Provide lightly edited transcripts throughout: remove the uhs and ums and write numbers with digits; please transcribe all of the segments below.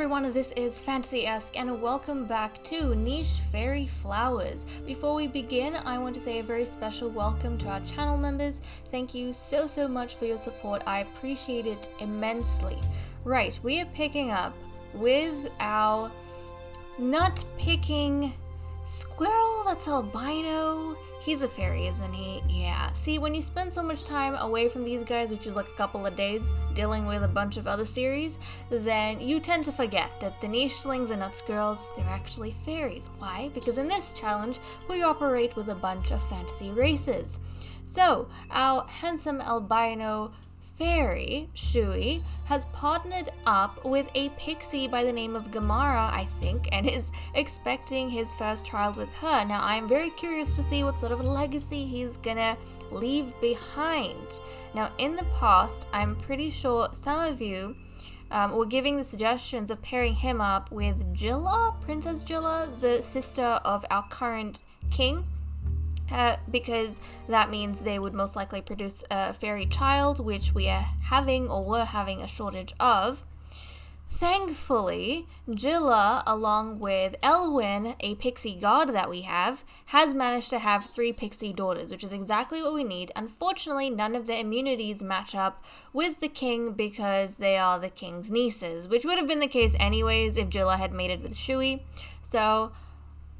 everyone, this is Fantasy-esque and welcome back to Niche Faerie Flowers. Before we begin, I want to say a very special welcome to our channel members. Thank you so much for your support. I appreciate it immensely. Right, we are picking up with our nut-picking squirrel that's albino. He's a fairy, isn't he? Yeah. See, when you spend so much time away from these guys, which is like a couple of days, dealing with a bunch of other series, then you tend to forget that the nichelings are not squirrels, they're actually fairies. Why? Because in this challenge, we operate with a bunch of fantasy races. So, our handsome albino fairy, Shui, has partnered up with a pixie by the name of Gamara, I think, and is expecting his first child with her. Now, I am very curious to see what sort of a legacy he's gonna leave behind. Now, in the past, I'm pretty sure some of you were giving the suggestions of pairing him up with Jilla, Princess Jilla, the sister of our current king. Because that means they would most likely produce a fairy child, which we are having or were having a shortage of. Thankfully, Jilla, along with Elwyn, a pixie god that we have, has managed to have 3 pixie daughters, which is exactly what we need. Unfortunately, none of the immunities match up with the king because they are the king's nieces, which would have been the case anyways if Jilla had mated with Shui. So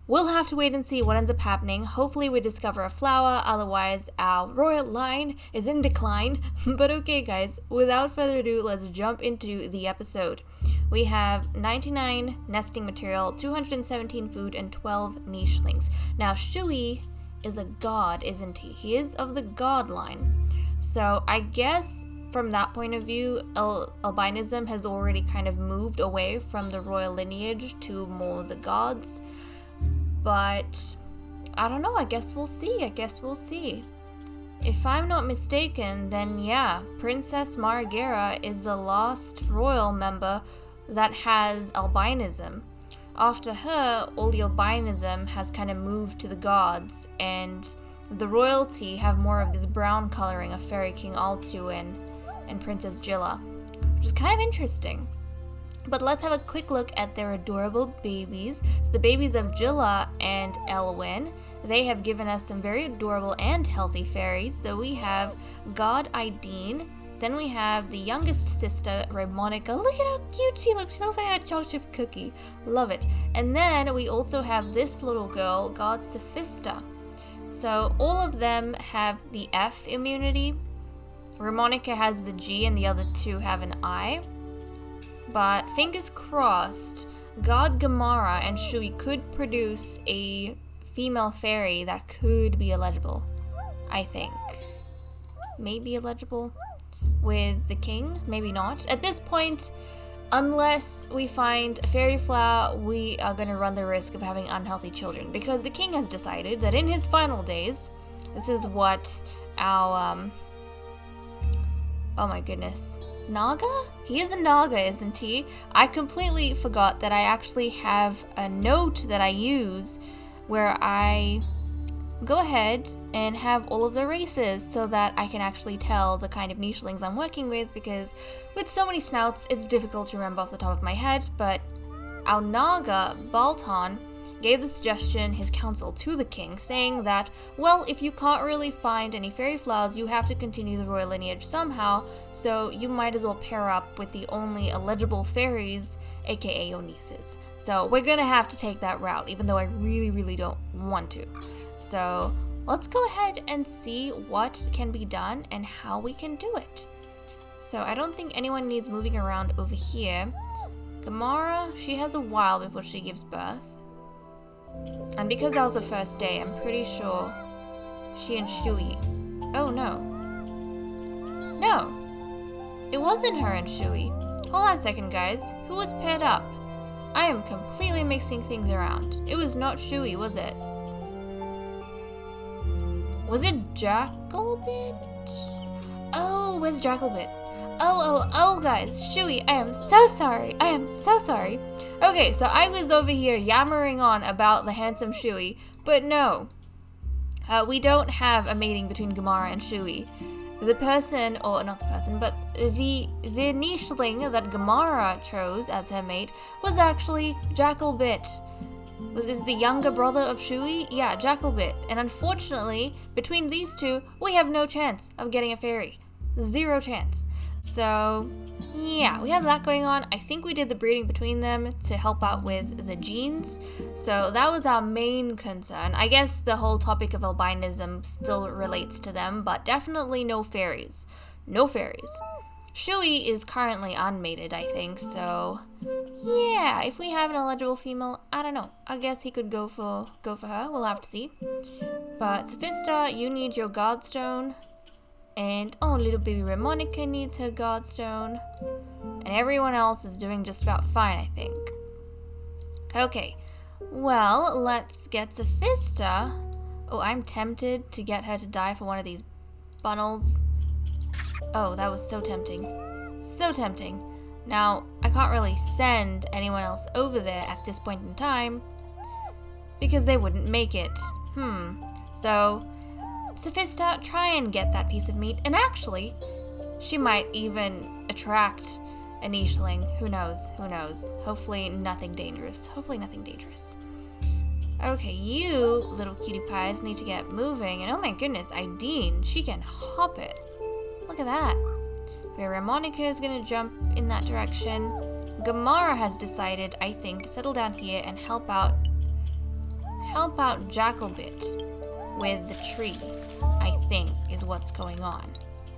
we'll have to wait and see what ends up happening. Hopefully we discover a flower, otherwise our royal line is in decline. But okay guys, without further ado, let's jump into the episode. We have 99 nesting material, 217 food, and 12 nichelings. Now Shui is a god, isn't he? He is of the god line. So I guess from that point of view, albinism has already kind of moved away from the royal lineage to more of the gods. But I don't know, I guess we'll see. If I'm not mistaken, then yeah, Princess Margera is the last royal member that has albinism. After her, all the albinism has kind of moved to the gods, and the royalty have more of this brown coloring of Faerie King Altu and Princess Jilla, which is kind of interesting. But let's have a quick look at their adorable babies. So the babies of Jilla and Elwyn, they have given us some very adorable and healthy fairies. So we have God Ideen, then we have the youngest sister, Ramonica. Look at how cute she looks. She looks like a chocolate chip cookie. Love it. And then we also have this little girl, God Sophista. So all of them have the F immunity. Ramonica has the G and the other 2 have an I. But fingers crossed, God Gamara and Shui could produce a female fairy that could be eligible, I think. Maybe eligible with the king, maybe not. At this point, unless we find a Faerie Flower, we are going to run the risk of having unhealthy children, because the king has decided that in his final days, this is what our, oh my goodness, Naga? He is a Naga, isn't he? I completely forgot that I actually have a note that I use where I go ahead and have all of the races so that I can actually tell the kind of nichelings I'm working with, because with so many snouts, it's difficult to remember off the top of my head. But our Naga, Baltan, gave the suggestion, his counsel, to the king, saying that, well, if you can't really find any fairy flowers, you have to continue the royal lineage somehow, so you might as well pair up with the only eligible fairies, aka your nieces. So we're gonna have to take that route, even though I really don't want to. So let's go ahead and see what can be done and how we can do it. So I don't think anyone needs moving around over here. Gamara, she has a while before she gives birth. And because that was the first day, I'm pretty sure she and Shui... Oh, no. No. It wasn't her and Shui. Hold on a second, guys. Who was paired up? I am completely mixing things around. It was not Shui, was it? Was it Jackalbit? Oh, where's Jackalbit? Oh, guys, Shui, I am so sorry. Okay, so I was over here yammering on about the handsome Shui, but no. We don't have a mating between Gamara and Shui. the person, or not the person, but the nicheling that Gamara chose as her mate was actually Jackalbit. Is the younger brother of Shui? Yeah, Jackalbit. And unfortunately, between these two, we have no chance of getting a fairy. 0 chance. So, yeah, we have that going on. I think we did the breeding between them to help out with the genes. So that was our main concern. I guess the whole topic of albinism still relates to them, but definitely no fairies. No fairies. Shui is currently unmated, I think, so yeah, if we have an eligible female, I don't know. I guess he could go for her. We'll have to see. But Sophista, you need your Godstone. And, oh, little baby Ramonica needs her Godstone. And everyone else is doing just about fine, I think. Okay, well, let's get Sophista. Oh, I'm tempted to get her to die for one of these bundles. Oh, that was so tempting. So tempting. Now, I can't really send anyone else over there at this point in time because they wouldn't make it. So, Sophista, try and get that piece of meat. And actually, she might even attract a nicheling. Who knows? Who knows? Hopefully nothing dangerous. Hopefully nothing dangerous. Okay, you little cutie pies need to get moving. And oh my goodness, Ideen, she can hop it. Look at that. Okay, Ramonica is gonna jump in that direction. Gamara has decided, I think, to settle down here and help out Jackalbit with the tree, I think, is what's going on.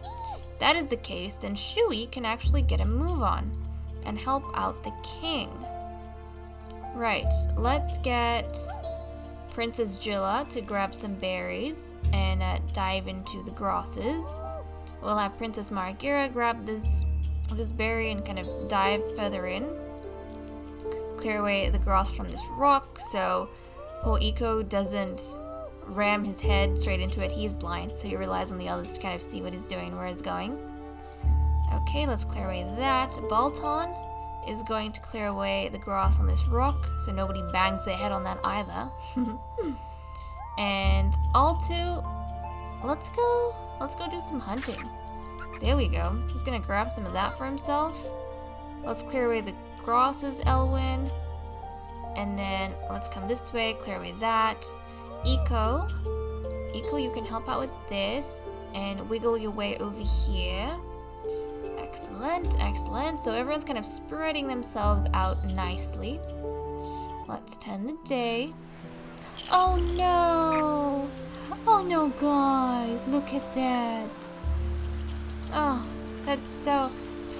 If that is the case, then Shui can actually get a move on and help out the king. Right, let's get Princess Jilla to grab some berries and dive into the grasses. We'll have Princess Maragira grab this berry and kind of dive further in. Clear away the grass from this rock so poor Eco doesn't ram his head straight into it. He's blind, so he relies on the others to kind of see what he's doing and where he's going. Okay, let's clear away that. Balton is going to clear away the grass on this rock so nobody bangs their head on that either. And Altu, let's go do some hunting. There we go. He's gonna grab some of that for himself. Let's clear away the grasses, Elwyn. And then let's come this way, clear away that. Eco, you can help out with this and wiggle your way over here. Excellent, excellent. So everyone's kind of spreading themselves out nicely. Let's turn the day. Oh no! Oh no, guys, look at that. Oh, that's so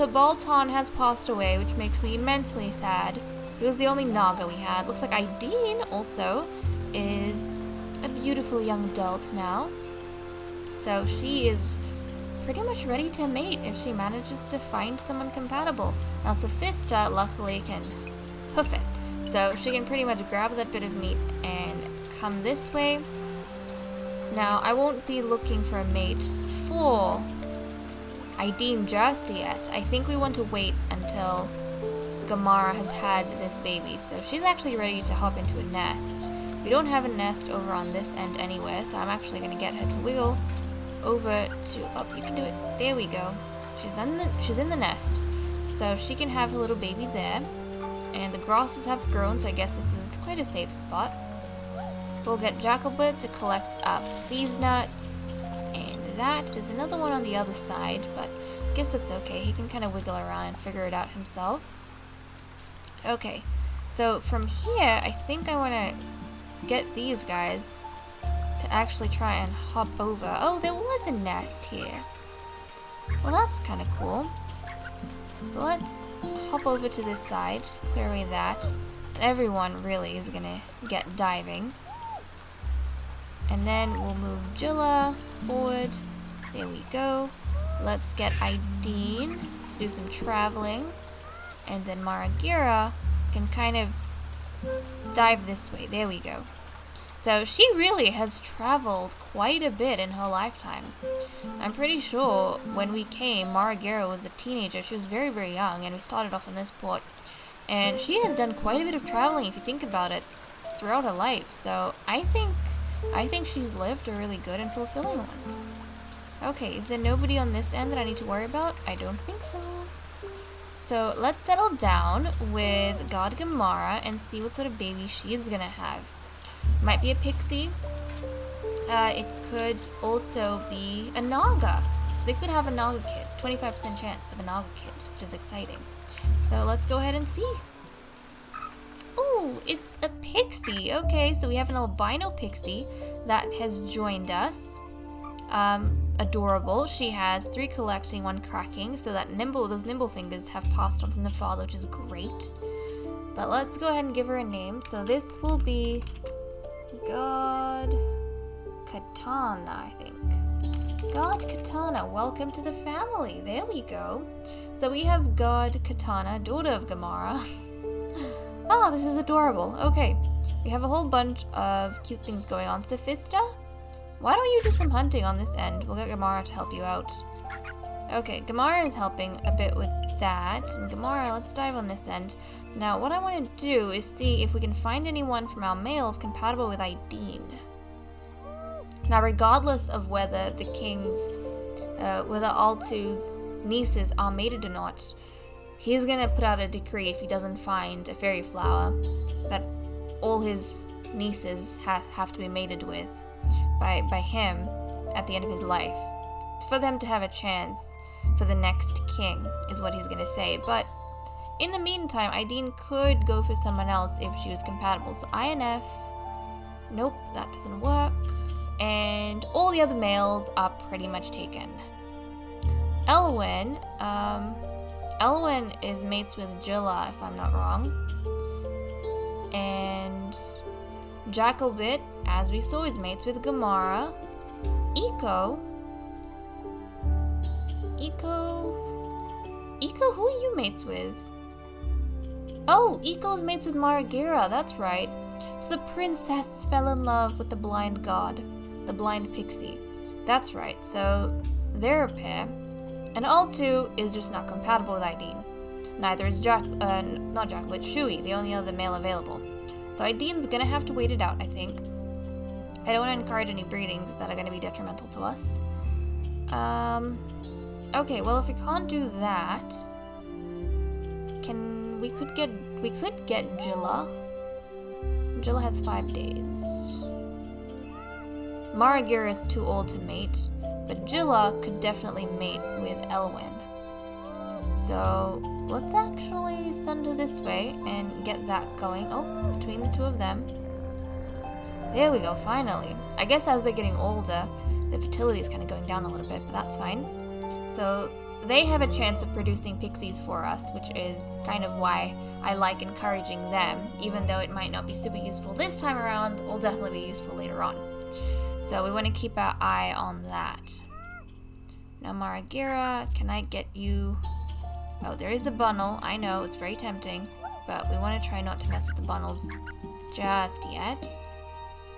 Balton has passed away, which makes me immensely sad. He was the only Naga we had. Looks like Ideen also is a beautiful young adult now. So she is pretty much ready to mate if she manages to find someone compatible. Now Sophista luckily can hoof it. So she can pretty much grab that bit of meat and come this way. Now I won't be looking for a mate for Ideen just yet. I think we want to wait until Gamara has had this baby. So she's actually ready to hop into a nest. We don't have a nest over on this end anywhere, so I'm actually going to get her to wiggle over to, oh, you can do it. There we go. She's in the nest. So she can have her little baby there. And the grasses have grown, so I guess this is quite a safe spot. We'll get Jackalbit to collect up these nuts and that. There's another one on the other side, but I guess that's okay. He can kind of wiggle around and figure it out himself. Okay, so from here, I think I want to get these guys to actually try and hop over. Oh, there was a nest here. Well, that's kind of cool. Let's hop over to this side, clear away that, and everyone really is gonna get diving. And then we'll move Jilla forward. There we go. Let's get Ideen to do some traveling. And then Maragira can kind of dive this way. There we go. So she really has traveled quite a bit in her lifetime. I'm pretty sure when we came, Maragira was a teenager. She was very, very young, and we started off on this port. And she has done quite a bit of traveling, if you think about it, throughout her life. So I think she's lived a really good and fulfilling one. Okay, is there nobody on this end that I need to worry about? I don't think so. So let's settle down with God Gamara and see what sort of baby she's gonna have. Might be a pixie. It could also be a Naga. So they could have a Naga kid. 25% chance of a Naga kid, which is exciting. So let's go ahead and see. Ooh, it's a pixie. Okay, so we have an albino pixie that has joined us. Adorable. She has 3 collecting, 1 cracking, so that those nimble fingers have passed on from the father, which is great. But let's go ahead and give her a name. So this will be God Katana, I think. God Katana, welcome to the family. There we go. So we have God Katana, daughter of Gamara. Oh, this is adorable. Okay, we have a whole bunch of cute things going on. Sophista, why don't you do some hunting on this end? We'll get Gamara to help you out. Okay, Gamara is helping a bit with that. And Gamara, let's dive on this end. Now, what I want to do is see if we can find anyone from our males compatible with Ideen. Now, regardless of whether the king's, whether Altu's nieces are mated or not, he's gonna put out a decree if he doesn't find a Faerie Flower that all his nieces have to be mated with by him at the end of his life, for them to have a chance for the next king, is what he's gonna say. But in the meantime, Ideen could go for someone else if she was compatible. So INF, nope, that doesn't work. And all the other males are pretty much taken. Elwyn is mates with Jilla, if I'm not wrong. And Jackalbit, as we saw, is mates with Gamara. Eco, who are you mates with? Oh, Eco's mates with Maragira, that's right. So the princess fell in love with the blind god, the blind pixie. That's right, so they're a pair. And Altu is just not compatible with Ideen. Neither is not Jack, but Shui, the only other male available. So Ideen's gonna have to wait it out, I think. I don't want to encourage any breedings that are gonna be detrimental to us. Okay, well, if we can't do that, we could get Jilla. Jilla has 5 days. Maragira is too old to mate, but Jilla could definitely mate with Elwyn. So let's actually send her this way and get that going. Oh, between the two of them. There we go, finally. I guess as they're getting older, the fertility is kind of going down a little bit, but that's fine. So they have a chance of producing pixies for us, which is kind of why I like encouraging them. Even though it might not be super useful this time around, it'll definitely be useful later on. So we want to keep our eye on that. Now Maragira, can I get you... Oh, there is a bundle. I know, it's very tempting, but we want to try not to mess with the bundles just yet,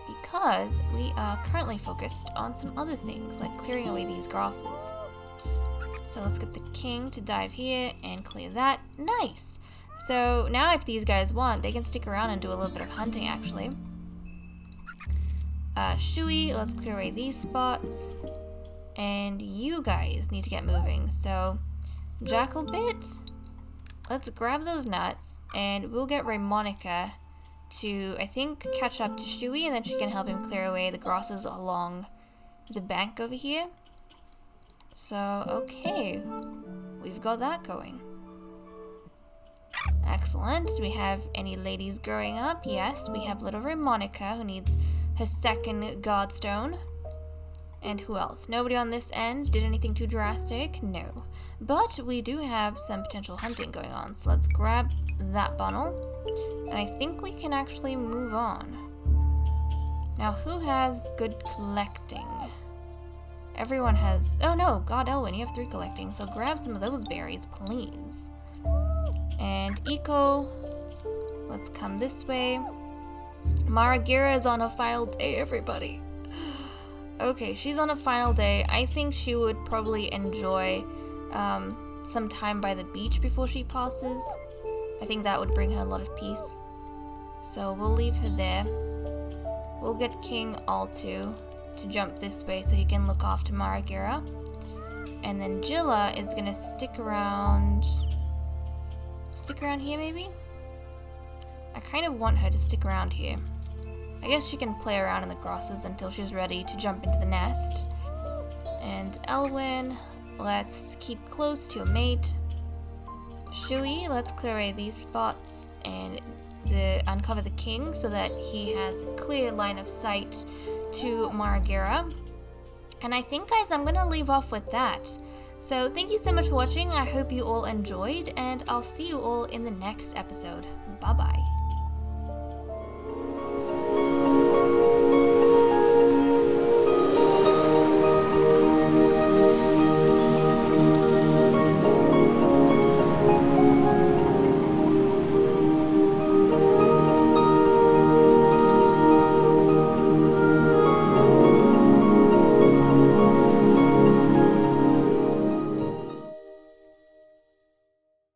because we are currently focused on some other things, like clearing away these grasses. So let's get the king to dive here and clear that. Nice! So now if these guys want, they can stick around and do a little bit of hunting, actually. Shui, let's clear away these spots. And you guys need to get moving. So, Jackalbit, let's grab those nuts, and we'll get Raymonica to, I think, catch up to Shui, and then she can help him clear away the grasses along the bank over here. So, okay, we've got that going. Excellent. We have any ladies growing up? Yes, we have little Raymonica, who needs her second Godstone. And who else? Nobody on this end did anything too drastic? No. But we do have some potential hunting going on, so let's grab that bundle. And I think we can actually move on. Now, who has good collecting? Everyone has... Oh no, God Elwyn, you have 3 collecting, so grab some of those berries, please. And Eco, let's come this way. Maragira is on her final day, everybody. Okay, she's on a final day. I think she would probably enjoy some time by the beach before she passes. I think that would bring her a lot of peace. So we'll leave her there. We'll get King Altu to jump this way so he can look after Maragira. And then Jilla is gonna stick around here maybe? I kind of want her to stick around here. I guess she can play around in the grasses until she's ready to jump into the nest. And Elwyn, let's keep close to a mate. Shui, let's clear away these spots and uncover the king so that he has a clear line of sight to Maragira. And I think, guys, I'm gonna leave off with that. So thank you so much for watching. I hope you all enjoyed, and I'll see you all in the next episode. Bye bye.